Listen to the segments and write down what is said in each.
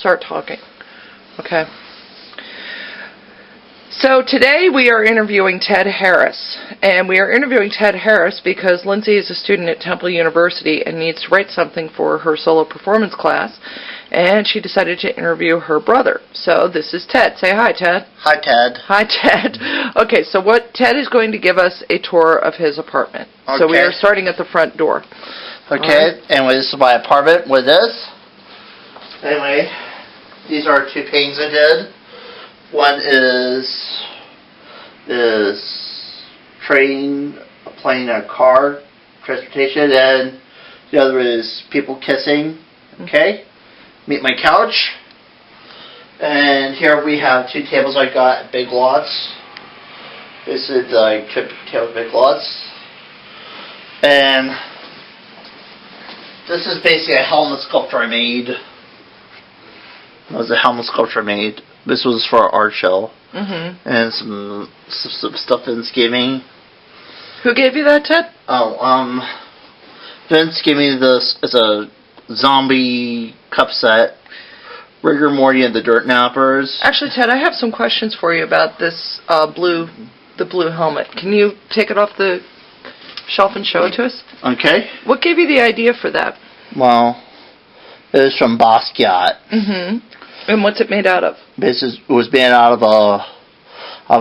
start talking. Okay. So today we are interviewing Ted Harris, and we are interviewing Ted Harris because Lindsay is a student at Temple University and needs to write something for her solo performance class, and she decided to interview her brother. So this is Ted. Say hi, Ted. Hi, Ted. Hi, Ted. Okay, so Ted is going to give us a tour of his apartment. Okay. So we are starting at the front door. Okay, anyway, this is my apartment with this. Anyway, these are two paintings I did. One is train, a plane, a car, transportation, and the other is people kissing. Okay, meet my couch. And here we have two tables I got at Big Lots. This is the trip table at Big Lots. And this is basically a helmet sculpture I made. It was a helmet sculpture I made. This was for an art show. Mm-hmm. And some stuff Vince gave me. Who gave you that, Ted? Vince gave me this as a zombie cup set. Rigor Morty and the Dirt Nappers. Actually, Ted, I have some questions for you about this blue helmet. Can you take it off the shelf and show it to us? Okay. What gave you the idea for that? Well, it was from Basquiat. Mm-hmm. And what's it made out of? It was made out of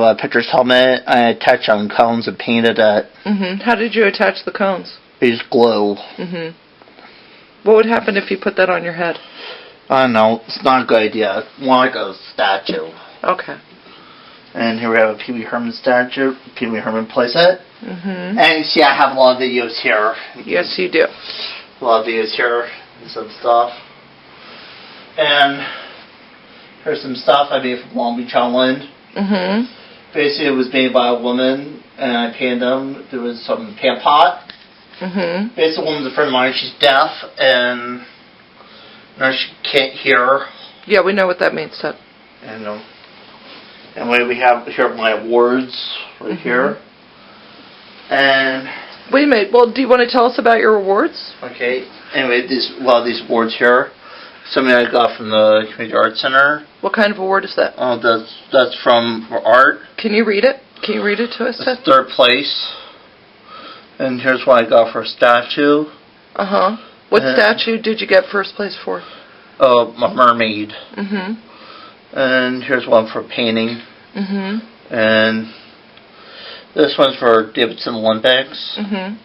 a pitcher's helmet. I attached on cones and painted it. Mm-hmm. How did you attach the cones? It used glue. Mm-hmm. What would happen if you put that on your head? I don't know. It's not a good idea. More like a statue. Okay. And here we have a Pee Wee Herman statue. Pee Wee Herman playset. Mm-hmm. And you see I have a lot of videos here. Yes, you do. A lot of videos here and some stuff. And here's some stuff I made from Long Beach Island. Mm-hmm. Basically, it was made by a woman, and I painted them. There was some pan pot. Mm-hmm. Basically, a woman's a friend of mine. She's deaf, and now she can't hear. Yeah, we know what that means, Ted. And anyway, we have here my awards right here. And wait a minute. Well, do you want to tell us about your awards? okay. Anyway, a lot of these awards here. Something I got from the Community Arts Center. What kind of award is that? Oh, that's from for art. Can you read it? Can you read it to us, Ted? That's third place. And here's what I got for a statue. Uh-huh. What statue did you get first place for? A mermaid. Mm-hmm. And here's one for painting. Mm-hmm. And this one's for Davidson Olympics. Mm-hmm.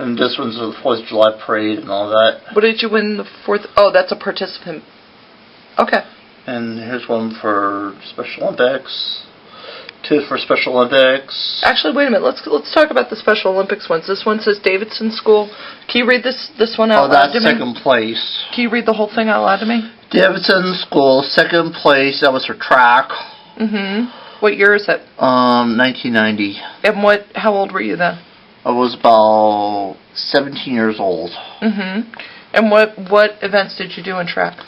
And this one's for the 4th of July parade and all that. What did you win the 4th? Oh, that's a participant. Okay. And here's one for Special Olympics. Two for Special Olympics. Actually, wait a minute. Let's talk about the Special Olympics ones. This one says Davidson School. Can you read this one out loud to me? Oh, that's second place. Can you read the whole thing out loud to me? Davidson School, second place. That was for track. Mm-hmm. What year is it? 1990. And how old were you then? I was about 17 years old. Mm-hmm. And what events did you do in track?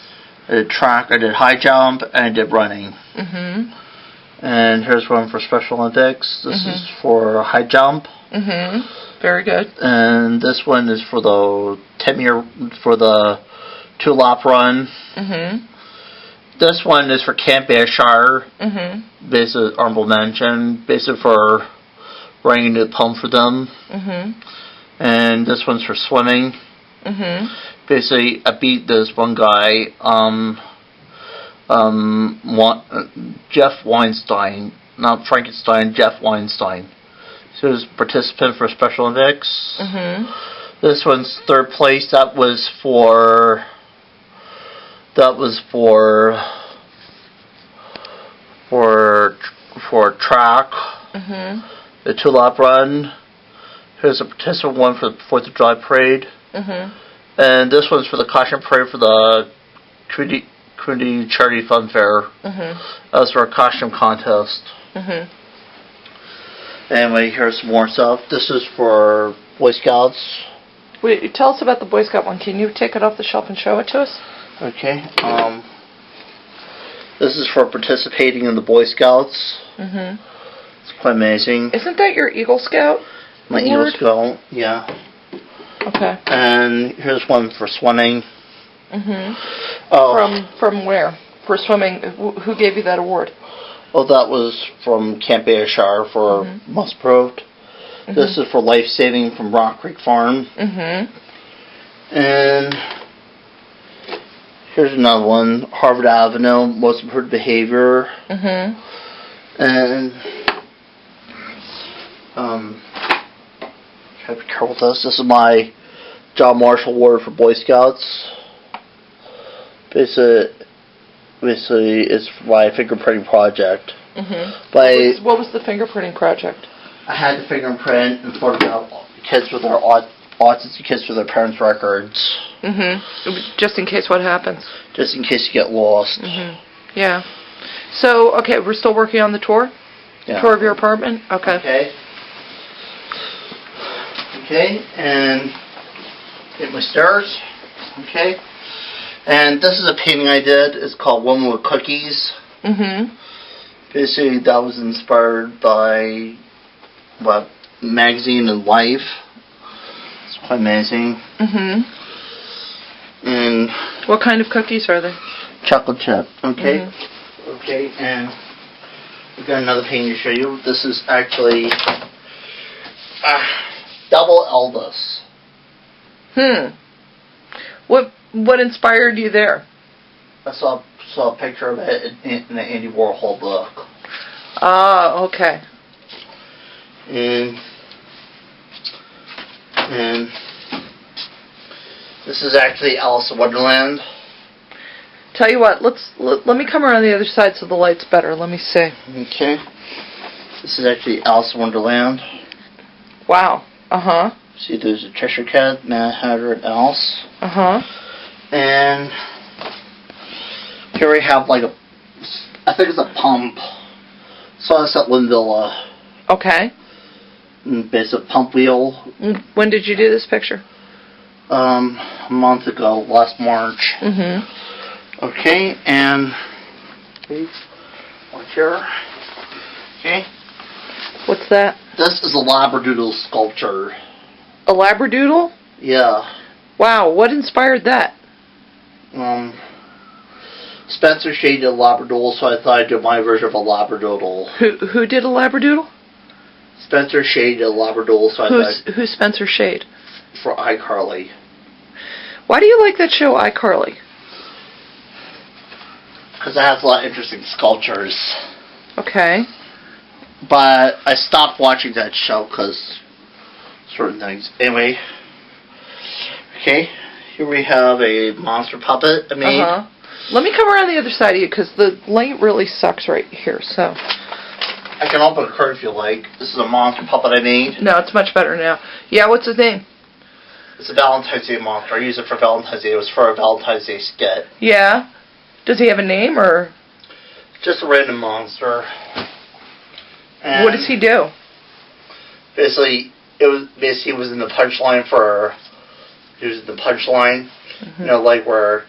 I did track, I did high jump, and I did running. Mm-hmm. And here's one for Special Olympics. This is for high jump. Mm-hmm. Very good. And this one is for the 2-lap run. Mm-hmm. This one is for Camp Ayrshire. Mm-hmm. Basically, honorable mention. Basically for writing a poem for them. Mm-hmm. And this one's for swimming. Mm-hmm. Basically, I beat this one guy, Jeff Weinstein. Not Frankenstein, Jeff Weinstein. So he was a participant for Special Olympics. Mm-hmm. This one's third place. That was for track. Mm-hmm. The 2-lap run. Here's a participant one for the 4th of July parade. Mm-hmm. And this one's for the costume parade for the Community Charity Fun Fair. Mm-hmm. That was for a costume contest. Mm-hmm. Anyway, here's some more stuff. This is for Boy Scouts. Wait, tell us about the Boy Scout one. Can you take it off the shelf and show it to us? Okay. This is for participating in the Boy Scouts. Mm-hmm. It's quite amazing. Isn't that your Eagle Scout? My award? Eagle Scout, yeah. Okay. And here's one for swimming. Mhm. Oh, From where? For swimming? Who gave you that award? well, that was from Camp Ayrshire for Most Proved. This is for life saving from Rock Creek Farm. Mhm. And here's another one, Harvard Avenue, Most Improved Behavior. Mhm. And try to be careful with this. This is my John Marshall Award for Boy Scouts. Basically, it's my fingerprinting project. Mhm. By What was the fingerprinting project? I had to fingerprint and photograph kids with their autistic kids with their parents' records, Mhm. Just in case what happens. just in case you get lost. Mhm. Yeah. So, okay, we're still working on the tour? Yeah. Tour of your apartment? Okay. Okay. Okay, and get my stairs. Okay. And this is a painting I did. It's called Woman with Cookies. Mhm. Basically, that was inspired by magazine and Life. It's quite amazing. Mhm. And What kind of cookies are they? chocolate chip. Okay. Mhm. Okay, and we've got another painting to show you. This is actually Double Elvis. What inspired you there? I saw a picture of it in the Andy Warhol book. Ah, okay. And this is actually Alice in Wonderland. Tell you what, let me come around the other side so the light's better. Let me see. Okay. This is actually Alice in Wonderland. Wow. Uh-huh. See, there's a Cheshire Cat, Mad Hatter, and Alice. Uh-huh. And here we have I think it's a pump. So it's at Linvilla. Okay. It's a pump wheel. When did you do this picture? A month ago, last March. Mhm. Okay, and watch here. Okay. What's that? This is a Labradoodle sculpture. A Labradoodle? Yeah. Wow, what inspired that? Spencer shaded a Labradoodle, so I thought I'd do my version of a Labradoodle. Who did a Labradoodle? Spencer shaded a Labradoodle, so I thought Who's Spencer Shade? for iCarly. Why do you like that show iCarly? Because it has a lot of interesting sculptures. Okay. But I stopped watching that show because certain things. Anyway. Okay. Here we have a monster puppet I made. Uh-huh. Let me come around the other side of you because the light really sucks right here, so. I can open a curtain if you like. This is a monster puppet I made. No, it's much better now. Yeah, what's his name? It's a Valentine's Day monster. I used it for Valentine's Day. It was for a Valentine's Day skit. Yeah. Does he have a name or? Just a random monster. And What does he do? Basically, he was in the punchline for. He was in the punchline. Mm-hmm. You know, like where,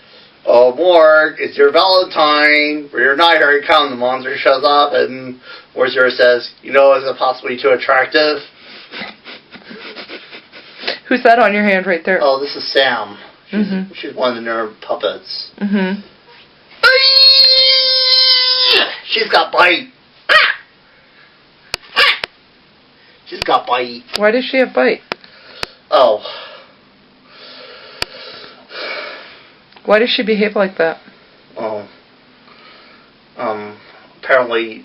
oh, Morg, it's your Valentine. For your night, here you come. The monster shows up, and Wherezer says, you know, is it possibly too attractive? Who's that on your hand right there? Oh, this is Sam. Mm-hmm. She's one of the nerd puppets. Mm-hmm. She's got bite. She's got bite. Why does she have bite? Oh. Why does she behave like that? Oh. Apparently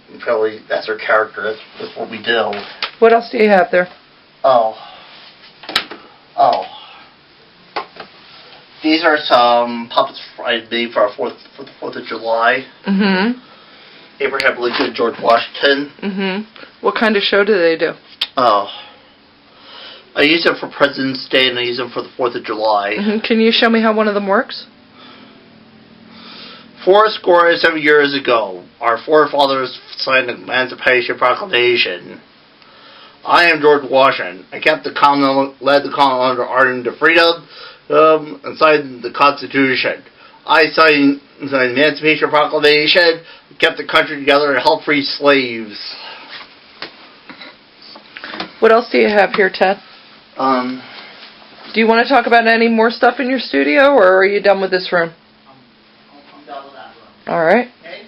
that's her character. That's what we do. What else do you have there? Oh. These are some puppets I made for the 4th of July. Mm-hmm. Abraham Lincoln, George Washington. Mm-hmm. What kind of show do they do? Oh. I use them for President's Day and I use them for the 4th of July. Mm-hmm. Can you show me how one of them works? 47 years ago, our forefathers signed the Emancipation Proclamation. I am George Washington. I kept led the Commonwealth under ardent to freedom, and signed the Constitution. I signed the Emancipation Proclamation, kept the country together, and helped free slaves. What else do you have here, Ted? Do Do you want to talk about any more stuff in your studio, or are you done with this room? I'm done with that room. All right. Okay.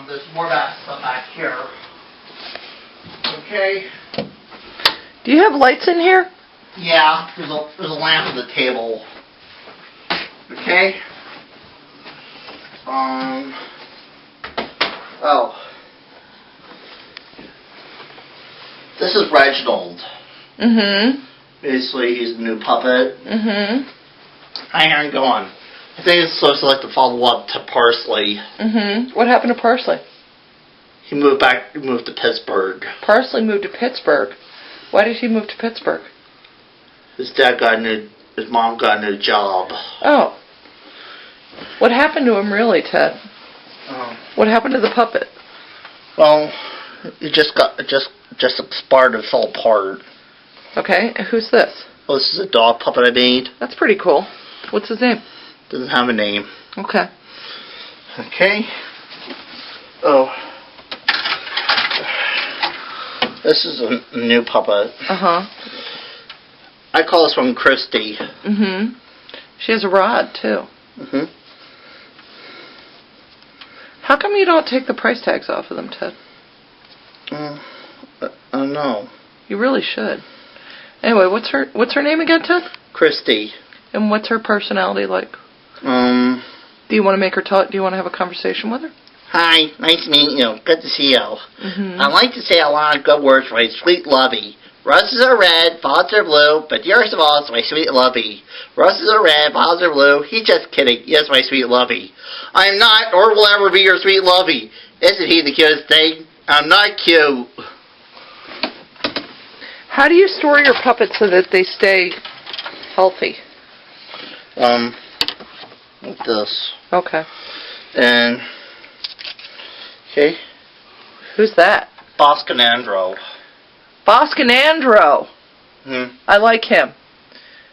There's more back stuff back here. Okay. Do you have lights in here? Yeah, there's a lamp on the table. Okay. Oh. This is Reginald. Mm-hmm. Basically, he's the new puppet. Mm-hmm. Hang on, go on. I think it's supposed to like to follow up to Parsley. Mm-hmm. What happened to Parsley? He moved to Pittsburgh. Parsley moved to Pittsburgh. Why did he move to Pittsburgh? His mom got a new job. Oh. What happened to him really, Ted? What happened to the puppet? Well, it just expired and fell apart. Okay, and who's this? Oh, this is a dog puppet I made. That's pretty cool. What's his name? Doesn't have a name. Okay. Okay. Oh. This is a new puppet. Uh-huh. I call this one Christy. Mm-hmm. She has a rod, too. Mm-hmm. How come you don't take the price tags off of them, Ted? I don't know. You really should. Anyway, what's her name again, Ted? Christy. And what's her personality like? Do you want to make her talk? Do you want to have a conversation with her? Hi, nice to meet you. Good to see you. Mm-hmm. I like to say a lot of good words for my sweet lovey. Roses are red, violets are blue, but dearest of all is my sweet lovey. Roses are red, violets are blue. He's just kidding. Yes, my sweet lovey. I am not, or will ever be your sweet lovey. Isn't he the cutest thing? I'm not cute. How do you store your puppets so that they stay healthy? Like this. Okay. And, okay. Who's that? Boscanandro. Boscanandro. Hmm. I like him.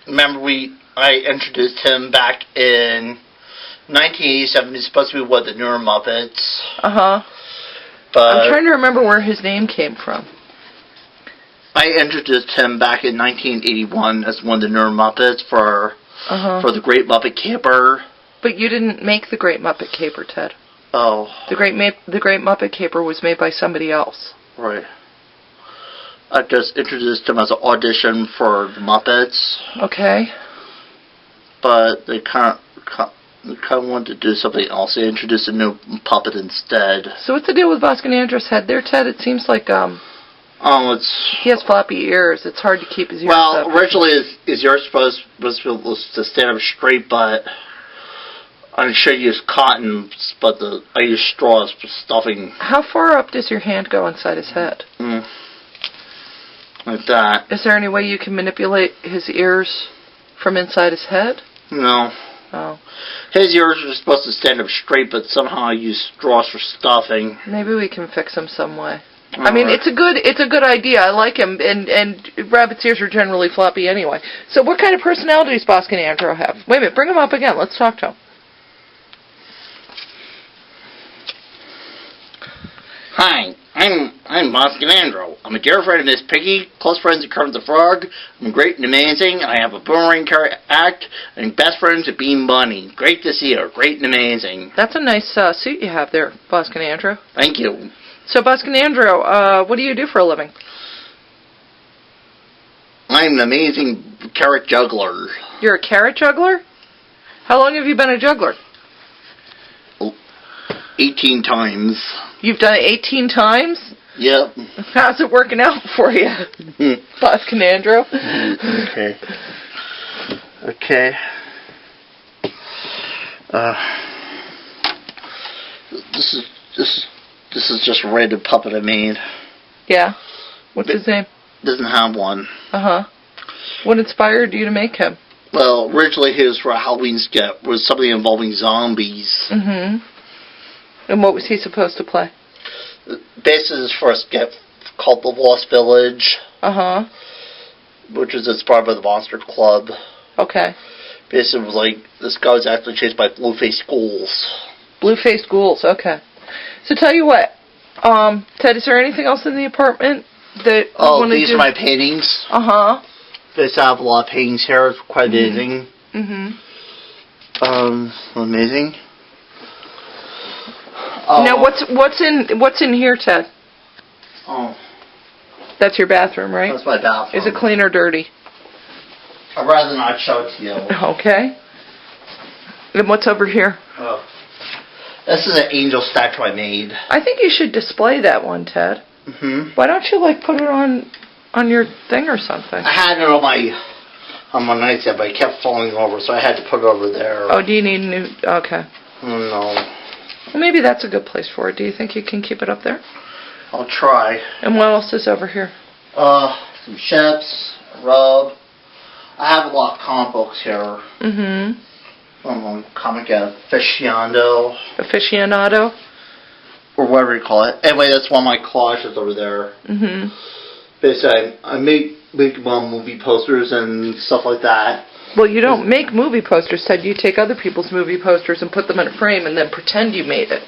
Remember I introduced him back in 1987. He's supposed to be one of the newer Muppets. Uh-huh. But I'm trying to remember where his name came from. I introduced him back in 1981 as one of the newer Muppets for the Great Muppet Caper. But you didn't make the Great Muppet Caper, Ted. Oh. The Great Muppet Caper was made by somebody else. Right. I just introduced him as an audition for the Muppets. Okay. But they kind of wanted to do something else. They introduced a new puppet instead. So what's the deal with Boscanandro's head there, Ted? It seems like he has floppy ears. It's hard to keep his ears up. Well, originally his ears was to stand up straight, but I should use cotton, but I use straws for stuffing. How far up does your hand go inside his head? Like that. Is there any way you can manipulate his ears from inside his head? No. Oh. His ears are supposed to stand up straight, but somehow I use straws for stuffing. Maybe we can fix him some way. All I mean, right. it's a good idea. I like him, and rabbit's ears are generally floppy anyway. So what kind of personality does Boscanandro have? Wait a minute, bring him up again. Let's talk to him. Hi, I'm Boscanandro. I'm a dear friend of Miss Piggy, close friends of Kermit the Frog. I'm great and amazing. I have a boomerang act, and best friends with Bean Bunny. Great to see you. Great and amazing. That's a nice suit you have there, Boscanandro. Thank you. So, Boscanandro, what do you do for a living? I'm an amazing carrot juggler. You're a carrot juggler? How long have you been a juggler? 18 times. You've done it 18 times? Yep. How's it working out for you, Boscanandro? Okay. Okay. This is just a random puppet I made. Yeah. What's his name? Doesn't have one. Uh-huh. What inspired you to make him? Well, originally he was for a Halloween skit. Was something involving zombies. Mm-hmm. And what was he supposed to play? Basically, his first skit called The Lost Village. Uh-huh. Which was inspired by the Monster Club. Okay. Basically, it was like, this guy was actually chased by blue-faced ghouls. Blue-faced ghouls, okay. So tell you what, Ted, is there anything else in the apartment that you want to do? These are my paintings. Uh-huh. Basically, I have a lot of paintings here. It's quite amazing. Amazing. Now, what's in here, Ted? Oh, That's your bathroom, right? that's my bathroom. Is it clean or dirty? I'd rather not show it to you. Okay. And what's over here? Oh. This is an angel statue I made. I think you should display that one, Ted. Why don't you put it on your thing or something? I had it on my nightstand, but it kept falling over, so I had to put it over there. Oh, do you need a new? Okay. No. Well, maybe that's a good place for it. Do you think you can keep it up there? I'll try. And what else is over here? Some ships, a rub. I have a lot of comic books here. Comic aficionado. Aficionado? Or whatever you call it. Anyway, that's one of my collages over there. Basically, I make movie posters and stuff like that. Well, you don't make movie posters, Ted. You take other people's movie posters and put them in a frame and then pretend you made it.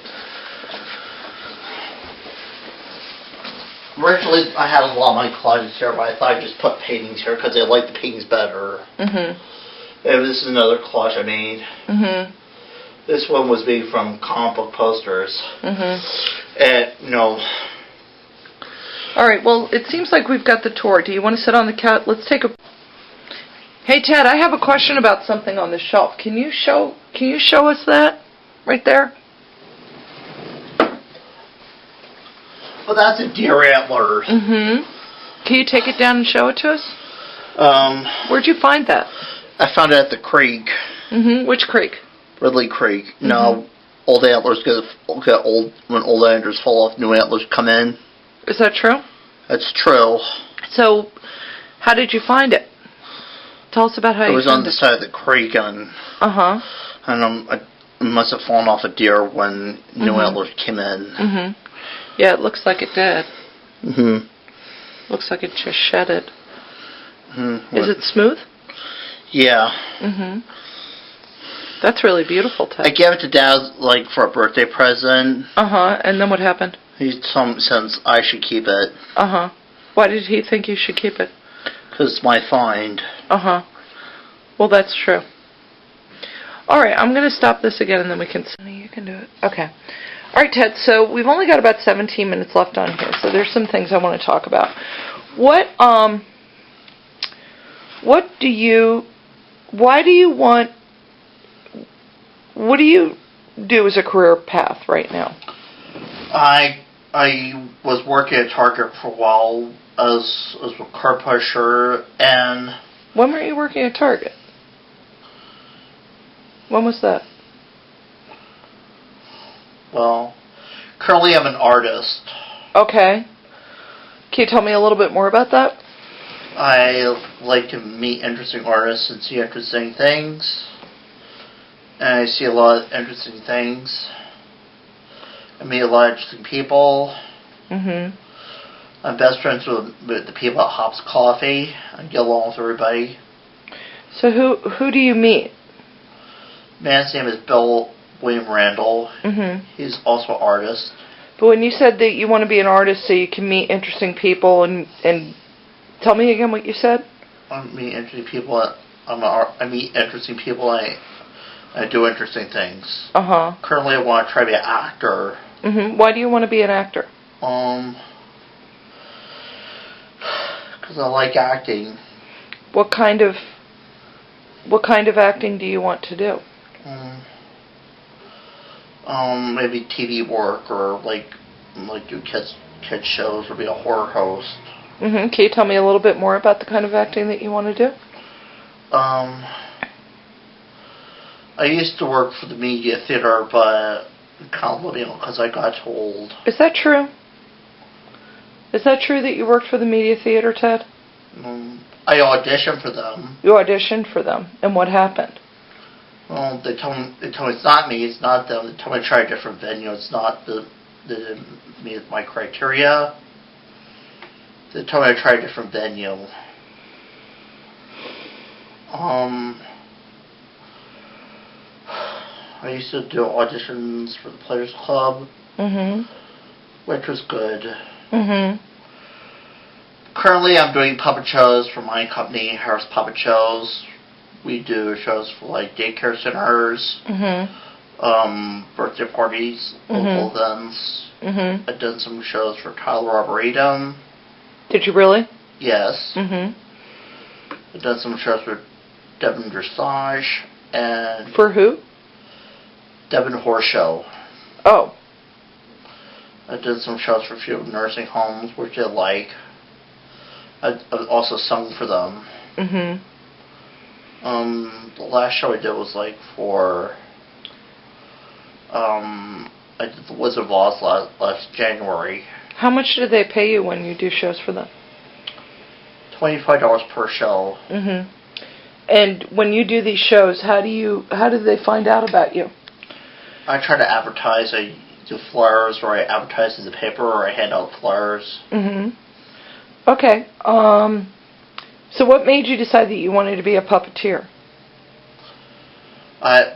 Originally, I had a lot of my collages here, but I thought I'd just put paintings here because I like the paintings better. And this is another collage I made. This one was made from comic book posters. And, All right, well, it seems like we've got the tour. Do you want to sit on the couch? Let's take a... Hey, Ted, I have a question about something on the shelf. Can you show us that? Right there? Well, that's a deer antler. Can you take it down and show it to us? Where'd you find that? I found it at the creek. Which creek? Ridley Creek. No, old antlers get old. When old antlers fall off, new antlers come in. Is that true? That's true. So, how did you find it? Tell us about how you found it. It was on the side of the creek, and it must have fallen off a deer when new antlers came in. Yeah, it looks like it did. Looks like it just shedded. Is it smooth? Yeah. That's really beautiful, Ted. I gave it to Dad for a birthday present. And then what happened? He told me since I should keep it. Why did he think you should keep it? Because it's my find. Well, that's true. All right, I'm going to stop this again, and then we can... You can do it. Okay. All right, Ted, so we've only got about 17 minutes left on here, so there's some things I want to talk about. Why do you do as a career path right now? I was working at Target for a while as a car pusher, and... When were you working at Target? When was that? Well, currently I'm an artist. Okay. Can you tell me a little bit more about that? I like to meet interesting artists and see interesting things. And I see a lot of interesting things. I meet a lot of interesting people. I'm best friends with the people at Hops Coffee. I get along with everybody. So who do you meet? Man's name is Bill William Randall. He's also an artist. But when you said that you want to be an artist so you can meet interesting people and tell me again what you said? I meet interesting people. I meet interesting people. I do interesting things. Currently, I want to try to be an actor. Why do you want to be an actor? Because I like acting. What kind of acting do you want to do? Maybe TV work or do kids shows or be a horror host. Can you tell me a little bit more about the kind of acting that you want to do? I used to work for the media theater, but kind of because I got old. Is that true? Is that true that you worked for the media theater, Ted? I auditioned for them. You auditioned for them, and what happened? Well, they told me it's not me, it's not them. They told me to try a different venue. It's not meet my criteria. They told me to try a different venue. I used to do auditions for the Players Club, which was good. Currently, I'm doing puppet shows for my company, Harris Puppet Shows. We do shows for like daycare centers, birthday parties, local events. I've done some shows for Tyler Arboretum. Did you really? Yes. I've done some shows for Devon Dressage and For who? Devon Horse Show. Oh. I did some shows for a few nursing homes, which they like. I've also sung for them. The last show I did was like for I did the Wizard of Oz last January. How much do they pay you when you do shows for them? $25 per show. And when you do these shows, how do they find out about you? I try to advertise. I do flyers, or I advertise in the paper, or I hand out flyers. Okay. So what made you decide that you wanted to be a puppeteer? I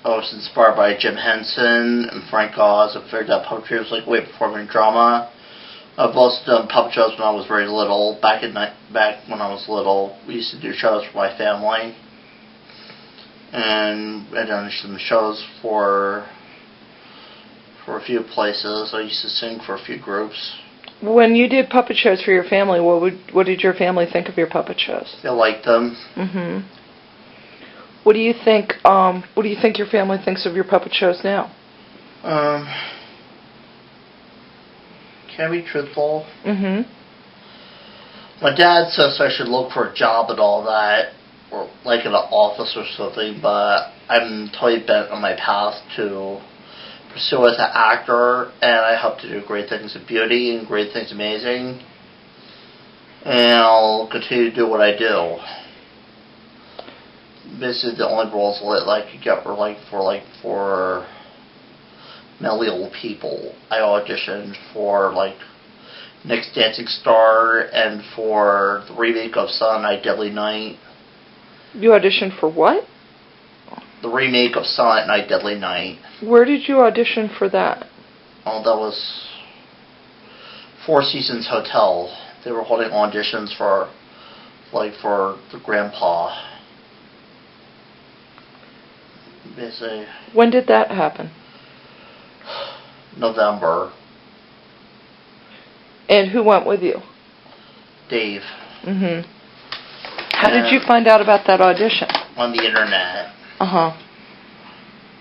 was inspired by Jim Henson and Frank Oz. I figured that puppetry was like a way of performing drama. I've also done puppet shows when I was very little. Back when I was little, we used to do shows for my family. And I've done some shows for a few places. I used to sing for a few groups. When you did puppet shows for your family, what did your family think of your puppet shows? They liked them. What do you think? What do you think your family thinks of your puppet shows now? Can I be truthful? My dad says I should look for a job and all that, or like in an office or something. But I'm totally bent on my path to pursue as an actor, and I hope to do great things in beauty and great things amazing. And I'll continue to do what I do. Basically, the only roles I could get were for mentally old people. I auditioned for Next Dancing Star and for the remake of Silent Night, Deadly Night. You auditioned for what? The remake of Silent Night, Deadly Night. Where did you audition for that? Oh, that was Four Seasons Hotel. They were holding auditions for the grandpa. Basically. When did that happen? November. And who went with you? Dave. How did you find out about that audition? On the internet.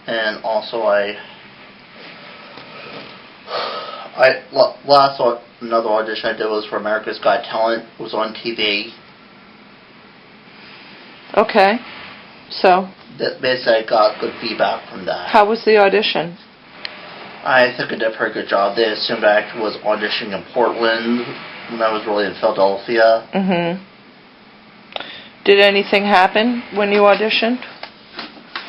And also another audition I did was for America's Got Talent. It was on TV. Okay. So? Basically, I got good feedback from that. How was the audition? I think I did a pretty good job. They assumed I actually was auditioning in Portland when I was really in Philadelphia. Did anything happen when you auditioned?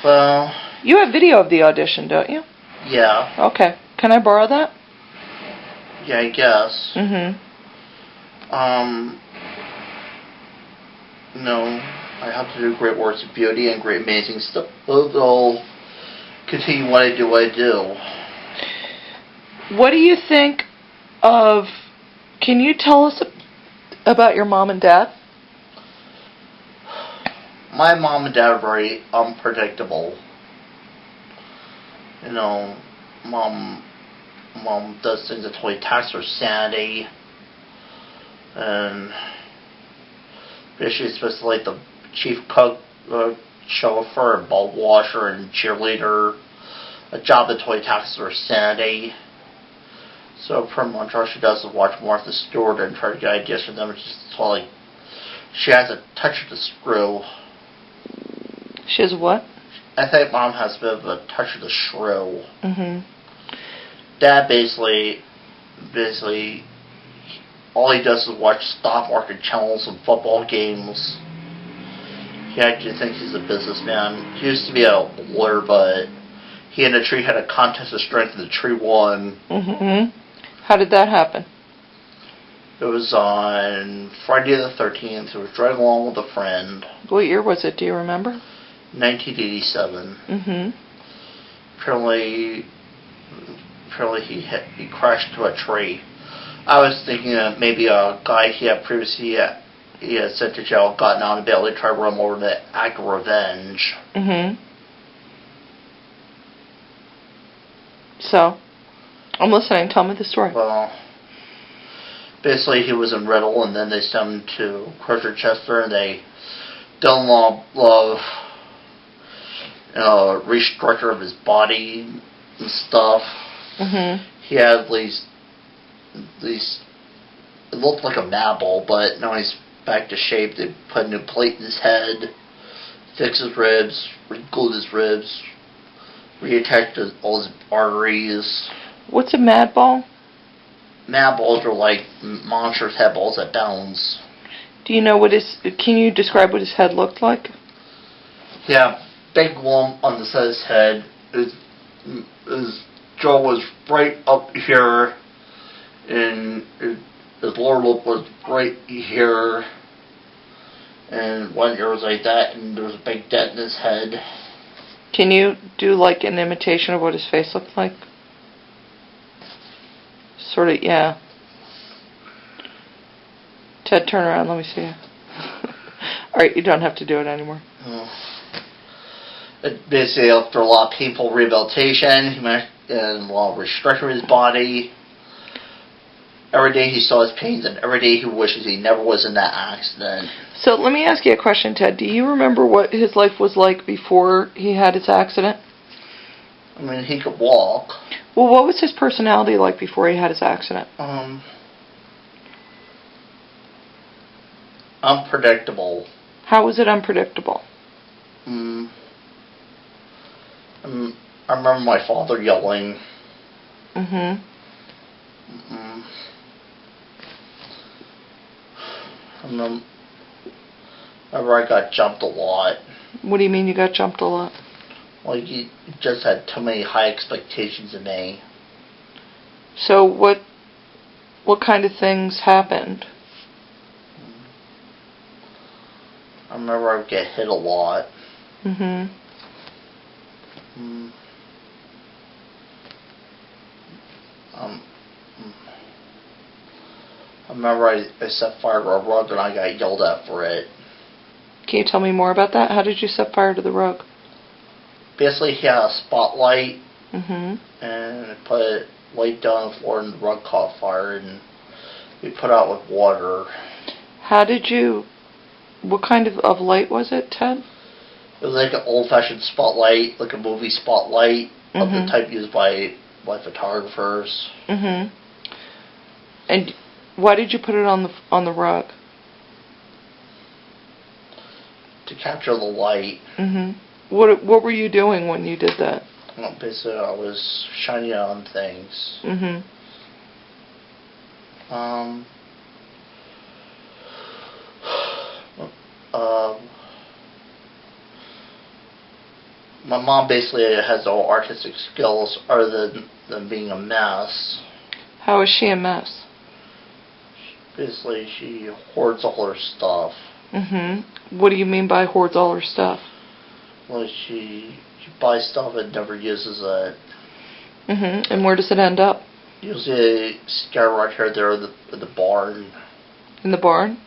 Well... You have video of the audition, don't you? Yeah. Okay. Can I borrow that? Yeah, I guess. No, I have to do great works of beauty and great amazing stuff. I'll continue what I do. What do you think of... Can you tell us about your mom and dad? My mom and dad are very unpredictable. You know, mom does things that totally tax her sanity. And she's supposed to like the chief cook, chauffeur, and ball washer, and cheerleader. A job that totally taxes her sanity. So pretty much all she does is watch Martha Stewart and try to get ideas from them. It's just totally... She has a touch of the screw. She has what? I think Mom has a bit of a touch of the shrew. Dad basically, all he does is watch stock market channels and football games. He actually thinks he's a businessman. He used to be a lawyer, but he and the tree had a contest of strength, and the tree won. How did that happen? It was on Friday the 13th. He was driving along with a friend. What year was it? Do you remember? 1987. Apparently he crashed into a tree. I was thinking of maybe a guy he had previously he had sent to jail, gotten out of bail, they tried to run him over the act of revenge. Mm-hmm. So, I'm listening. Tell me the story. Well, basically he was in Riddle, and then they sent him to Chester, and they done love restructure of his body and stuff. Mm-hmm. He had these, it looked like a marble, but now he's back to shape. They put a new plate in his head, fixed his ribs, re-glued his ribs, reattached all his arteries. What's a mad ball? Mad balls are like monstrous head balls that bounce. Do you know can you describe what his head looked like? Yeah, big lump on the side of his head. His jaw was right up here, and his lower lip was right here, and one ear was like that, and there was a big dent in his head. Can you do like an imitation of what his face looked like? Sort of, yeah. Ted, turn around, let me see you. Alright, you don't have to do it anymore. Basically, after a lot of painful rehabilitation, and a lot of restructuring his body, every day he saw his pains, and every day he wishes he never was in that accident. So let me ask you a question, Ted. Do you remember what his life was like before he had his accident? I mean, he could walk. Well, what was his personality like before he had his accident? Unpredictable. How was it unpredictable? I remember my father yelling. Mm-hmm. I remember I got jumped a lot. What do you mean you got jumped a lot? Well, you just had too many high expectations of me. So what kind of things happened? I remember I would get hit a lot. Mm-hmm. I remember I set fire to a rug and I got yelled at for it. Can you tell me more about that? How did you set fire to the rug? Basically, he had a spotlight, Mm-hmm. and I put a light down on the floor, and the rug caught fire, and we put out with water. What kind of light was it, Ted? It was like an old-fashioned spotlight, like a movie spotlight, of the type used by photographers. Mm-hmm. And why did you put it on the rug? To capture the light. Mm-hmm. What were you doing when you did that? Well, basically, I was shining on things. Mm-hmm. My mom basically has no artistic skills other than being a mess. How is she a mess? Basically, she hoards all her stuff. Mm-hmm. What do you mean by hoards all her stuff? Well, she buys stuff and never uses it. Mm-hmm. And where does it end up? Usually scattered right here there in the barn. In the barn?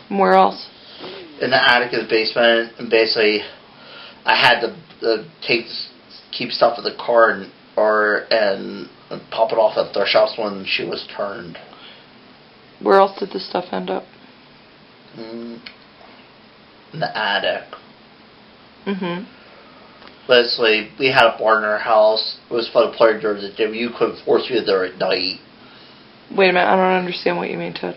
And where else? In the attic of the basement, and basically I had to keep stuff in the car and pop it off at their shops when she was turned. Where else did the stuff end up? In the attic. Mm-hmm. Basically, we had a barn in our house. It was fun to play during the day. You couldn't force me there at night. Wait a minute, I don't understand what you mean, Ted.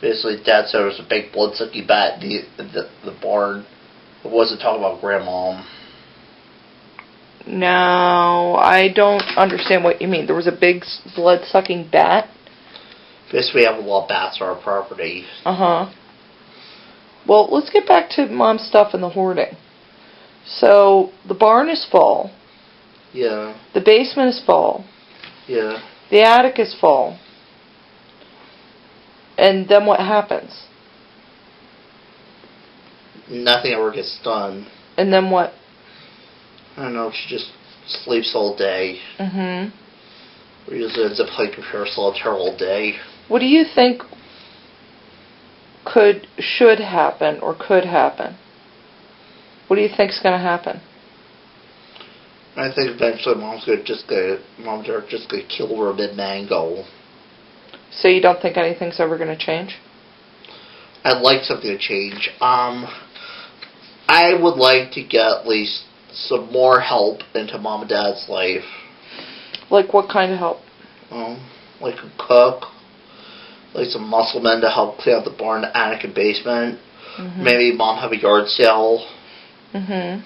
Basically, Dad said there was a big blood-sucking bat in the barn. It wasn't talking about Grandma. No, I don't understand what you mean. There was a big blood-sucking bat? Basically, we have a lot of bats on our property. Uh-huh. Well, let's get back to Mom's stuff and the hoarding. So, the barn is full. Yeah. The basement is full. Yeah. The attic is full. And then what happens? Nothing ever gets done. And then what? I don't know, she just sleeps all day. Mm-hmm. We usually ends up playing computer solitaire all day. What do you think should happen or could happen? What do you think's going to happen? I think eventually Mom's and Dad are just gonna kill her mid-mango. So you don't think anything's ever going to change? I'd like something to change. I would like to get at least some more help into Mom and Dad's life. Like what kind of help? Like a cook, like some muscle men to help clean out the barn, the attic, and basement. Mm-hmm. Maybe Mom have a yard sale. Mm-hmm.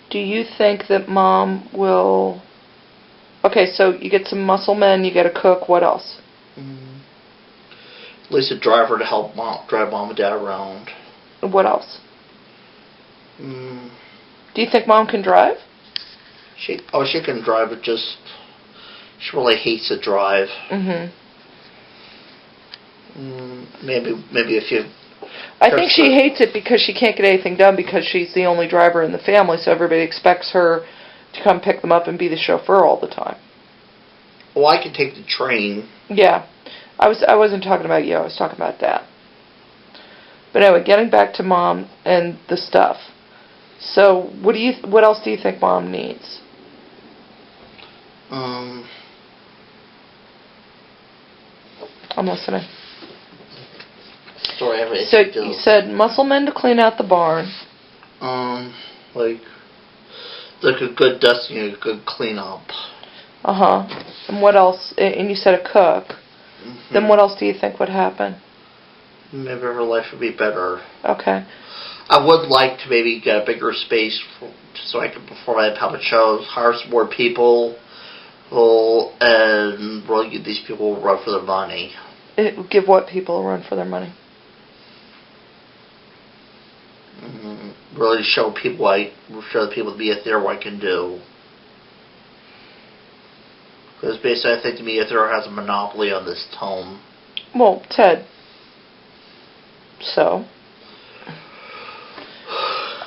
Do you think that Mom will... Okay, so you get some muscle men, you get a cook, what else? At least a driver to help drive Mom and Dad around. What else? Do you think Mom can drive? She can drive, but she really hates to drive. Maybe a few... I think she hates it because she can't get anything done because she's the only driver in the family, so everybody expects her to come pick them up and be the chauffeur all the time. Well, I can take the train. Yeah. I wasn't talking about you, I was talking about Dad. But anyway, getting back to Mom and the stuff. So, what else do you think Mom needs? I'm listening. Sorry, so you said muscle men to clean out the barn. Like a good dusting, a good cleanup. And what else? And you said a cook. Then what else do you think would happen? Maybe her life would be better. Okay. I would like to maybe get a bigger space so I can perform at public shows, hire some more people, and really give these people a run for their money. Give what people a run for their money? Really show the people to be a theater what I can do. Because basically I think the media theater has a monopoly on this tone. Well, Ted. So?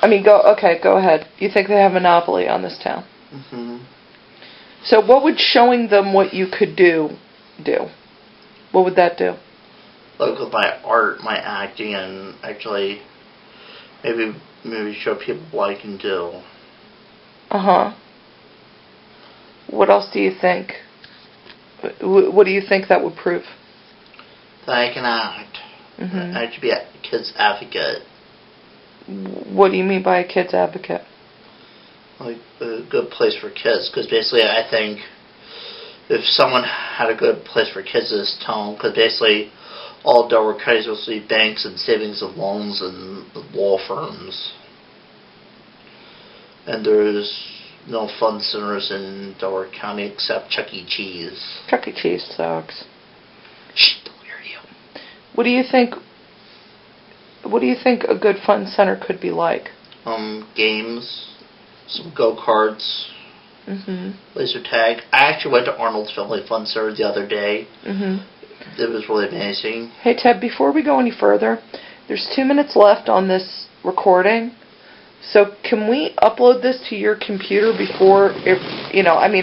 I mean, go ahead. You think they have a monopoly on this town? So what would showing them what you could do? What would that do? Like with my art, my acting, and actually maybe show people what I can do. What else do you think? What do you think that would prove? That I can act. I should be a kid's advocate. What do you mean by a kid's advocate? Like a good place for kids, because basically I think if someone had a good place for kids in this town, because basically all Delaware County is supposed to be banks and savings and loans and law firms. And there's no fun centers in Delaware County except Chuck E. Cheese. Chuck E. Cheese sucks. Shh, don't hear you. What do you think a good fun center could be like? Games, some go-karts, laser tag. I actually went to Arnold's Family Fun Center the other day. It was really amazing. Hey Ted, before we go any further, there's 2 minutes left on this recording. So can we upload this to your computer before, I'm